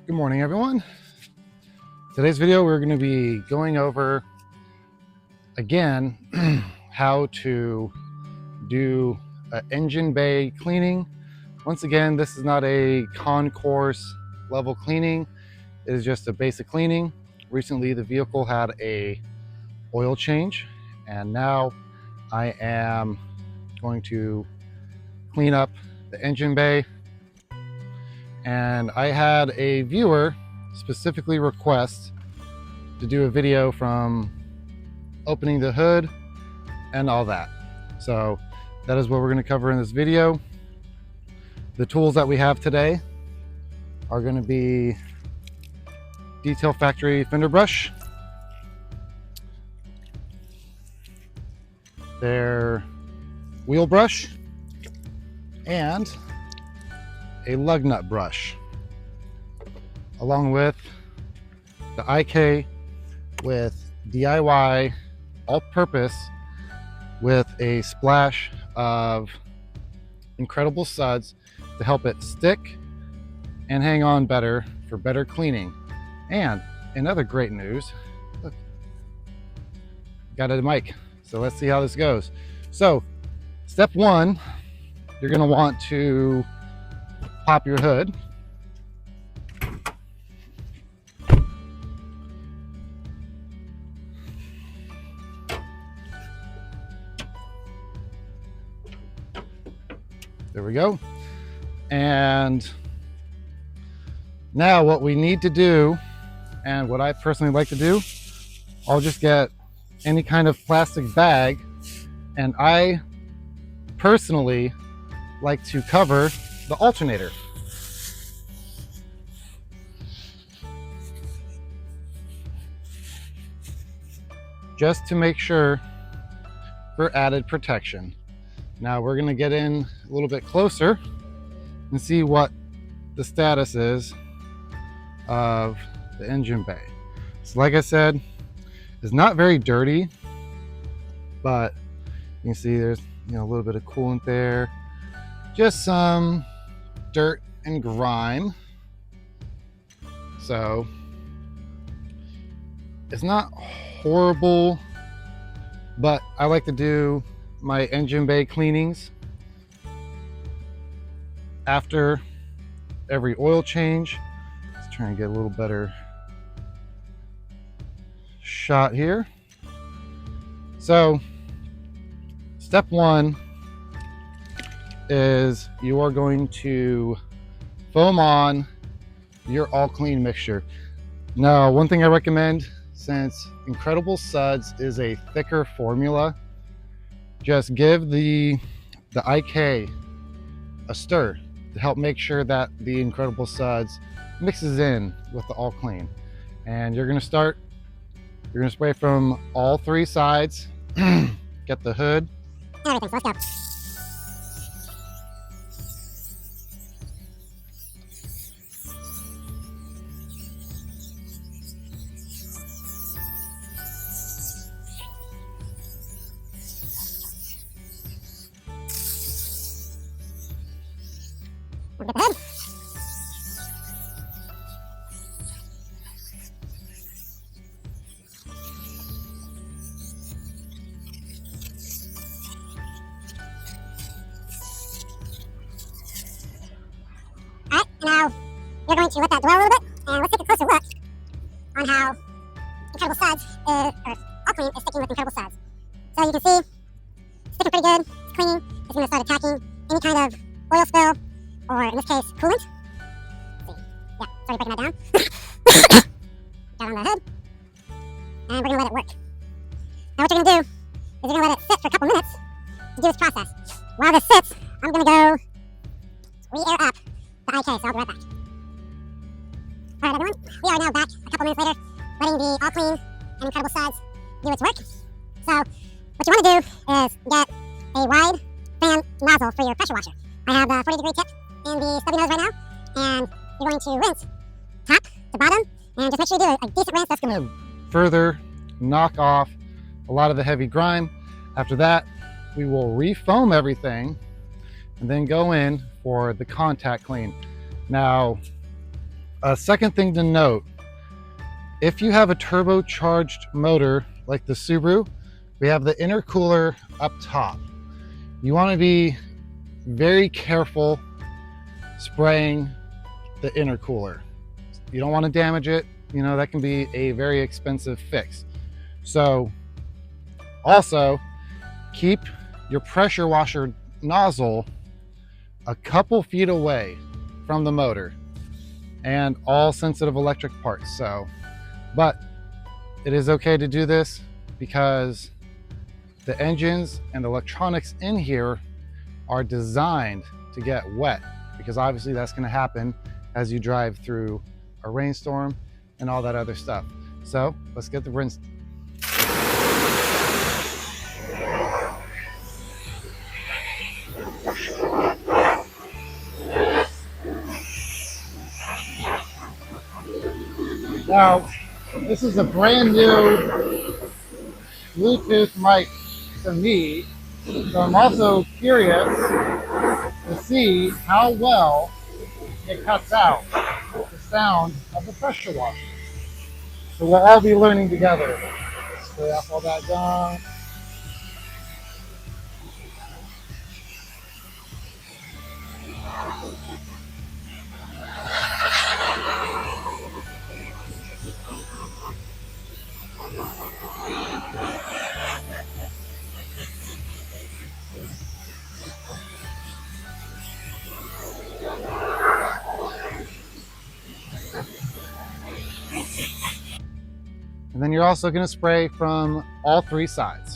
Good morning, everyone. Today's video, we're going to be going over again how to do an engine bay cleaning. Once again, this is not a concourse level cleaning. It is just a basic cleaning. Recently, the vehicle had a oil change, and now I am going to clean up the engine bay. And I had a viewer specifically request to do a video from opening the hood and all that. So that is what we're going to cover in this video. The tools that we have today are going to be Detail Factory fender brush, their wheel brush, and a lug nut brush, along with the IK with DIY all-purpose with a splash of incredible suds to help it stick and hang on better for better cleaning. And another great news, look, got a mic. So let's see how this goes. So step one, you're going to want to pop your hood. There we go. And now what we need to do, and what I personally like to do, I'll just get any kind of plastic bag, and I personally like to cover the alternator. Just to make sure for added protection. Now we're going to get in a little bit closer and see what the status is of the engine bay. So like I said, it's not very dirty, but you can see there's a little bit of coolant there, just some dirt and grime. So it's not horrible, but I like to do my engine bay cleanings after every oil change. Let's try and get a little better shot here. So step one is you are going to foam on your all clean mixture. Now, one thing I recommend, since Incredible Suds is a thicker formula, just give the IK a stir to help make sure that the Incredible Suds mixes in with the all clean. And you're gonna spray from all three sides, get the hood, everything. So let's go. We'll get the hood. Alright, now you're going to let that dwell a little bit, and let's take a closer look on how Incredible Suds is, or all clean is sticking with Incredible Suds. So you can see, sticking pretty good, it's clean. It's going to start attacking any kind of oil spill, or in this case, coolant. Let's see. Yeah, it's already breaking that down. Down on the hood. And we're going to let it work. Now what you're going to do is you're going to let it sit for a couple minutes to do this process. While this sits, I'm going to go re-air up the IK, so I'll be right back. Alright everyone, we are now back a couple minutes later, letting the All Clean and Incredible Suds do its work. So, what you want to do is get a wide fan nozzle for your pressure washer. I have the 40-degree tip and the stubby nose right now, and you're going to rinse top to bottom, and just make sure you do a decent rinse. That's going to further knock off a lot of the heavy grime. After that, we will re-foam everything and then go in for the contact clean. Now, A second thing to note, if you have a turbocharged motor like the Subaru, we have the intercooler up top. You want to be very careful spraying the intercooler. You don't want to damage it. You know, that can be a very expensive fix. So also keep your pressure washer nozzle a couple feet away from the motor and all sensitive electric parts. But it is okay to do this because the engines and the electronics in here are designed to get wet, because obviously that's going to happen as you drive through a rainstorm and all that other stuff. So let's get the rinse. Now, this is a brand new Bluetooth mic to me, so I'm also curious to see how well it cuts out the sound of the pressure washer. So we'll all be learning together. Spray off all that gunk. And then you're also going to spray from all three sides.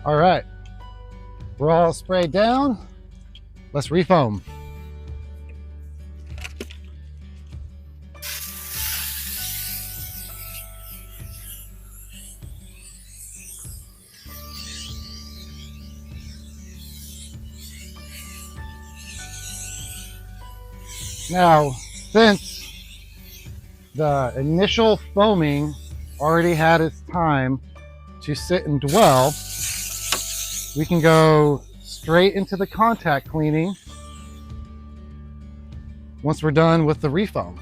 All right, we're all sprayed down. Let's refoam. Now, since the initial foaming already had its time to sit and dwell, we can go straight into the contact cleaning once we're done with the refoam.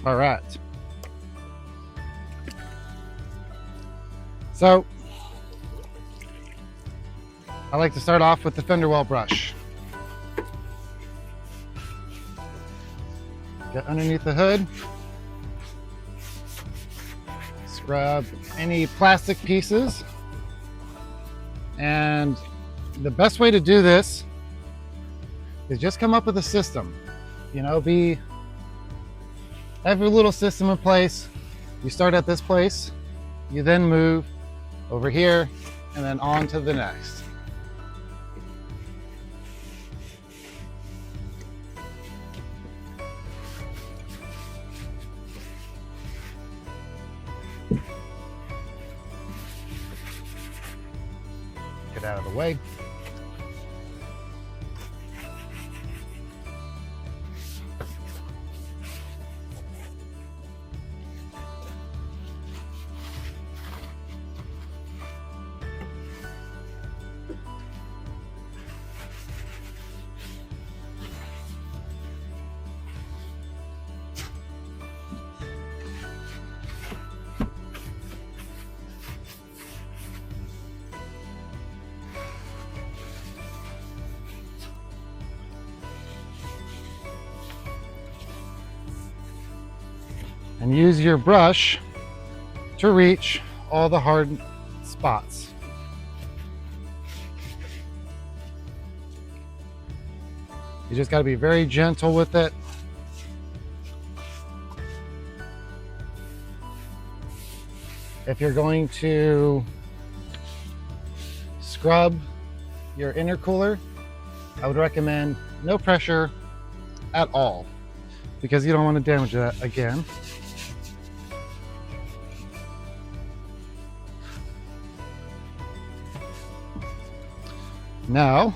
All right. So I like to start off with the fender well brush. Get underneath the hood. Scrub any plastic pieces. And the best way to do this is just come up with a system. You know, have your little system in place. You start at this place, you then move over here, and then on to the next. Get out of the way. and use your brush to reach all the hard spots. You just got to be very gentle with it. If you're going to scrub your intercooler, I would recommend no pressure at all, because you don't want to damage that again. Now,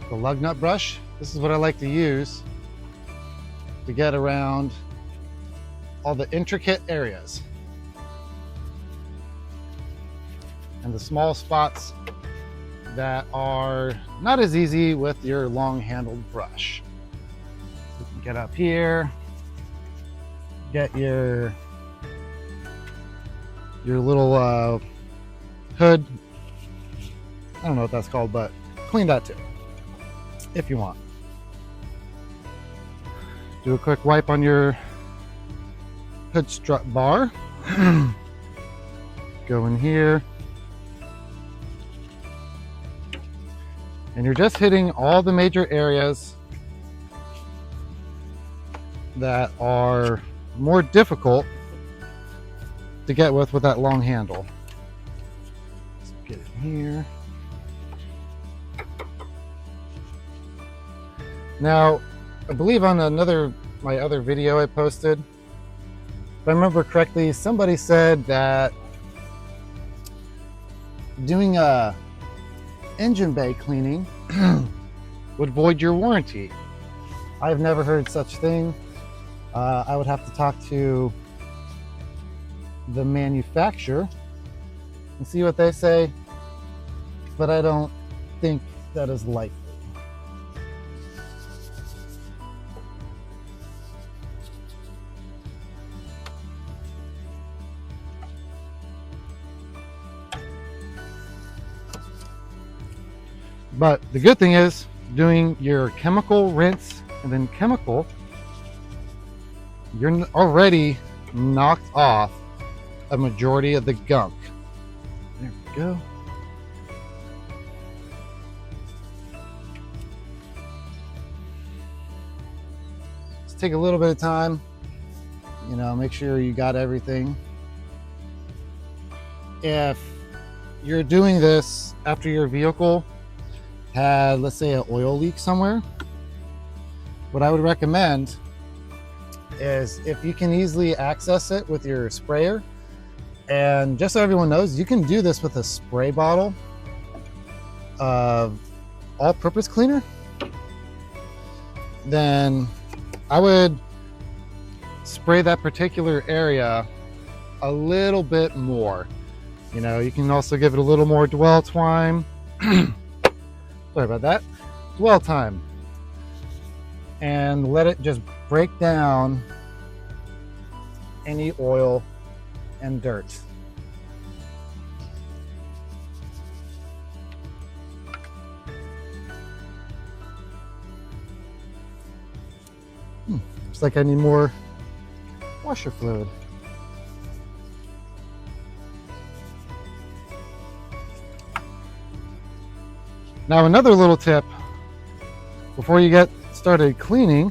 the lug nut brush, this is what I like to use to get around all the intricate areas and the small spots that are not as easy with your long handled brush. So you can get up here, get your little hood. I don't know what that's called, but clean that too if you want. Do a quick wipe on your hood strut bar. Go in here, and you're just hitting all the major areas that are more difficult to get with that long handle. Let's get it here. Now, I believe on my other video I posted, if I remember correctly, somebody said that doing a engine bay cleaning would void your warranty. I've never heard such thing. I would have to talk to the manufacturer and see what they say, but I don't think that is likely. But the good thing is, doing your chemical rinse and then chemical, you're already knocked off a majority of the gunk. There we go. Just take a little bit of time, make sure you got everything. If you're doing this after your vehicle had, let's say, an oil leak somewhere, what I would recommend is, if you can easily access it with your sprayer, and just so everyone knows, you can do this with a spray bottle of all-purpose cleaner, then I would spray that particular area a little bit more. You can also give it a little more dwell time. Sorry about that. Dwell time. And let it just break down any oil and dirt. Looks like I need more washer fluid. Now, another little tip before you get started cleaning,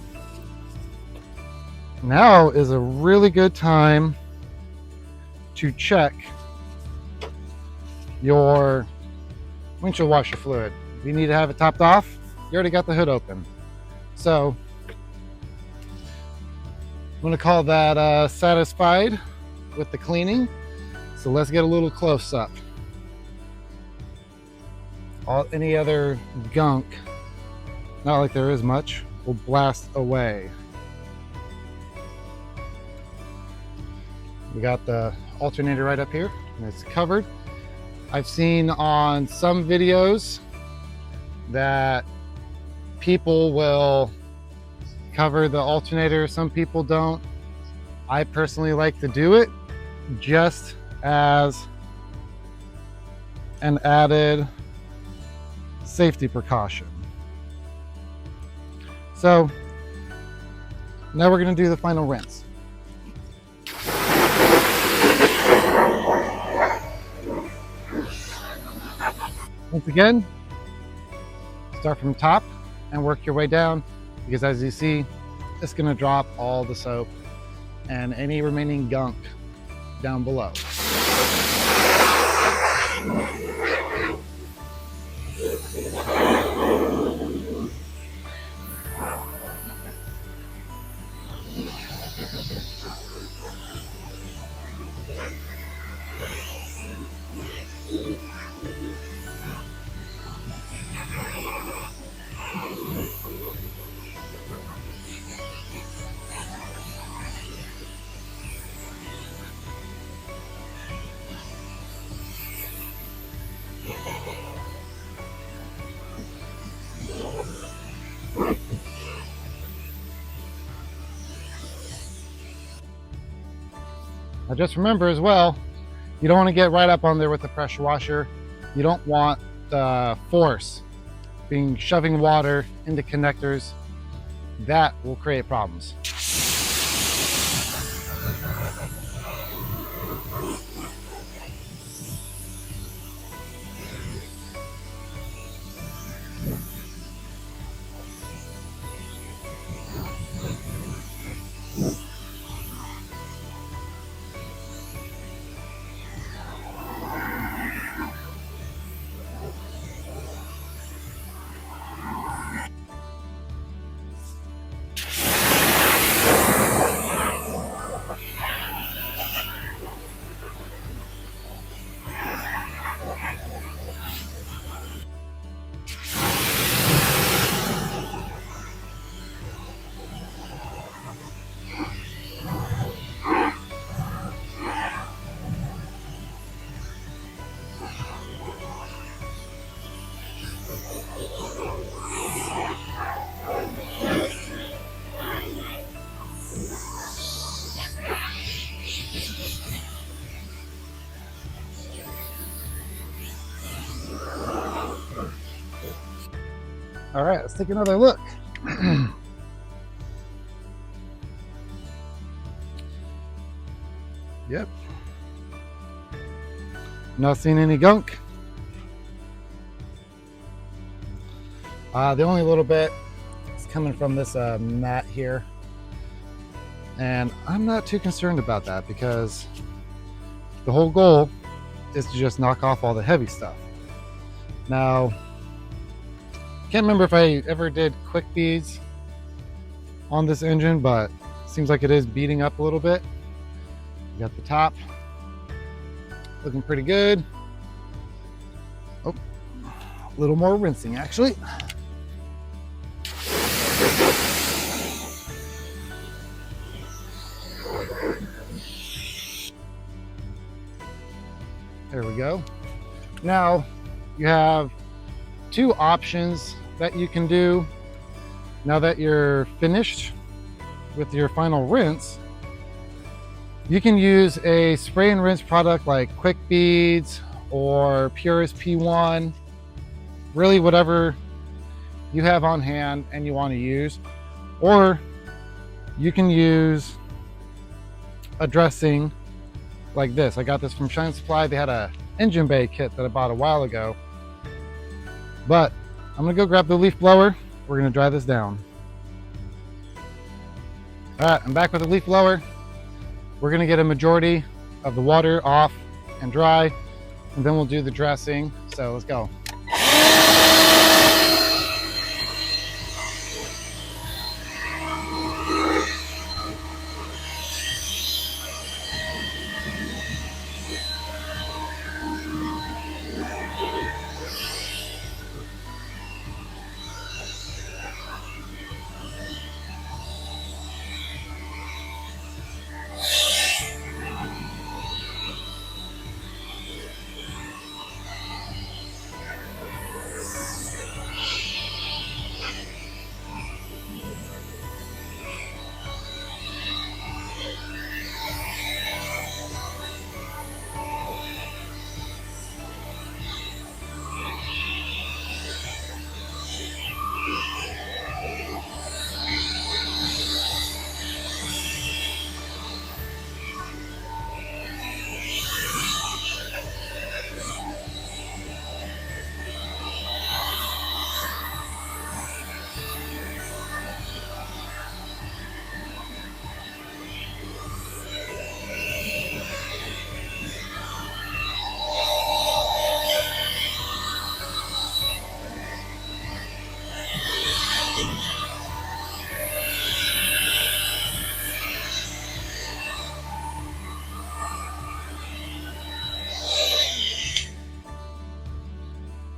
now is a really good time to check your windshield washer fluid. If you need to have it topped off, you already got the hood open. So I'm going to call that satisfied with the cleaning. So let's get a little close up. Any other gunk, not like there is much, will blast away. We got the alternator right up here, and it's covered. I've seen on some videos that people will cover the alternator, some people don't. I personally like to do it just as an added safety precaution. So Now we're going to do the final rinse. Once again, start from top and work your way down, because as you see, it's going to drop all the soap and any remaining gunk down below. Now just remember as well, you don't want to get right up on there with the pressure washer. You don't want the force shoving water into connectors. That will create problems. All right, let's take another look. Yep. Not seeing any gunk. The only little bit is coming from this mat here. And I'm not too concerned about that, because the whole goal is to just knock off all the heavy stuff. Now, can't remember if I ever did quick beads on this engine, but it seems like it is beating up a little bit. You got the top looking pretty good. Oh, a little more rinsing actually. There we go. Now you have two options that you can do now that you're finished with your final rinse. You can use a spray and rinse product like Quick Beads or Purist P1, really whatever you have on hand and you want to use. Or you can use a dressing like this. I got this from Shine Supply. They had a engine bay kit that I bought a while ago. But I'm gonna go grab the leaf blower. We're gonna dry this down. All right, I'm back with the leaf blower. We're gonna get a majority of the water off and dry, and then we'll do the dressing. So let's go.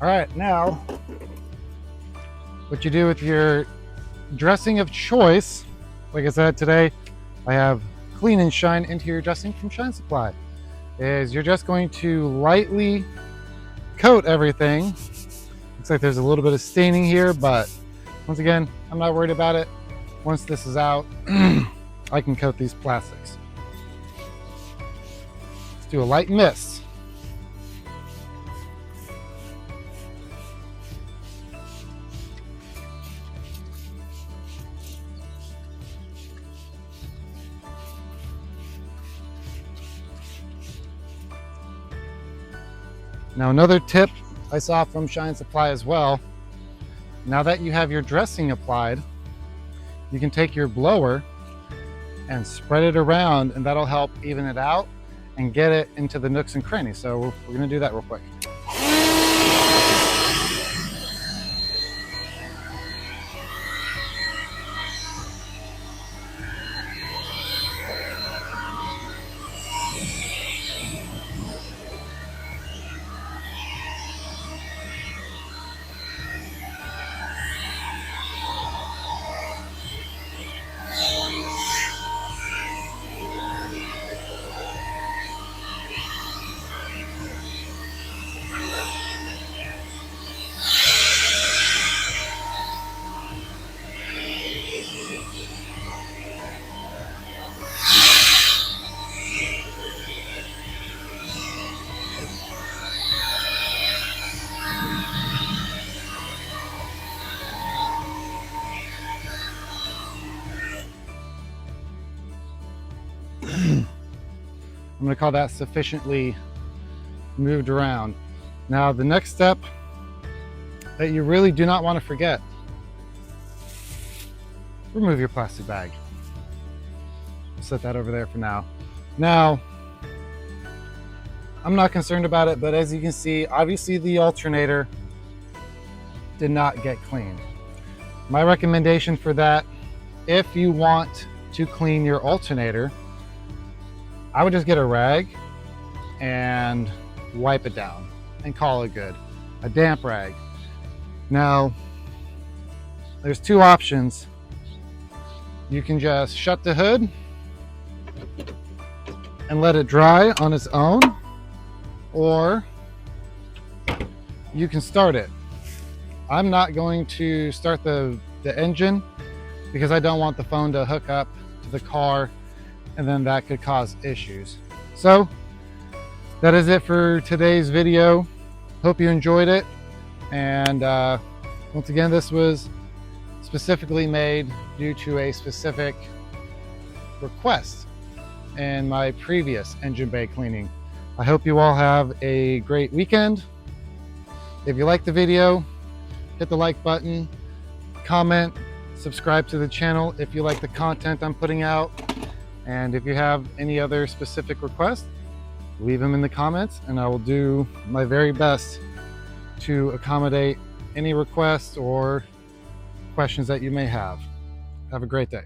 All right, now what you do with your dressing of choice, like I said today, I have Clean and Shine interior dressing from Shine Supply, is you're just going to lightly coat everything. Looks like there's a little bit of staining here, but once again, I'm not worried about it. Once this is out, I can coat these plastics. Let's do a light mist. Now, another tip I saw from Shine Supply as well, now that you have your dressing applied, you can take your blower and spread it around, and that'll help even it out and get it into the nooks and crannies. So we're gonna do that real quick. I'm going to call that sufficiently moved around. Now, the next step that you really do not want to forget, remove your plastic bag. Set that over there for now. Now, I'm not concerned about it, but as you can see, obviously the alternator did not get cleaned. My recommendation for that, if you want to clean your alternator, I would just get a rag and wipe it down and call it good. A damp rag. Now, there's two options. You can just shut the hood and let it dry on its own, or you can start it. I'm not going to start the engine because I don't want the phone to hook up to the car, and then that could cause issues. So that is it for today's video. Hope you enjoyed it. And once again, this was specifically made due to a specific request in my previous engine bay cleaning. I hope you all have a great weekend. If you like the video, hit the like button, comment, subscribe to the channel if you like the content I'm putting out. And if you have any other specific requests, leave them in the comments and I will do my very best to accommodate any requests or questions that you may have. Have a great day.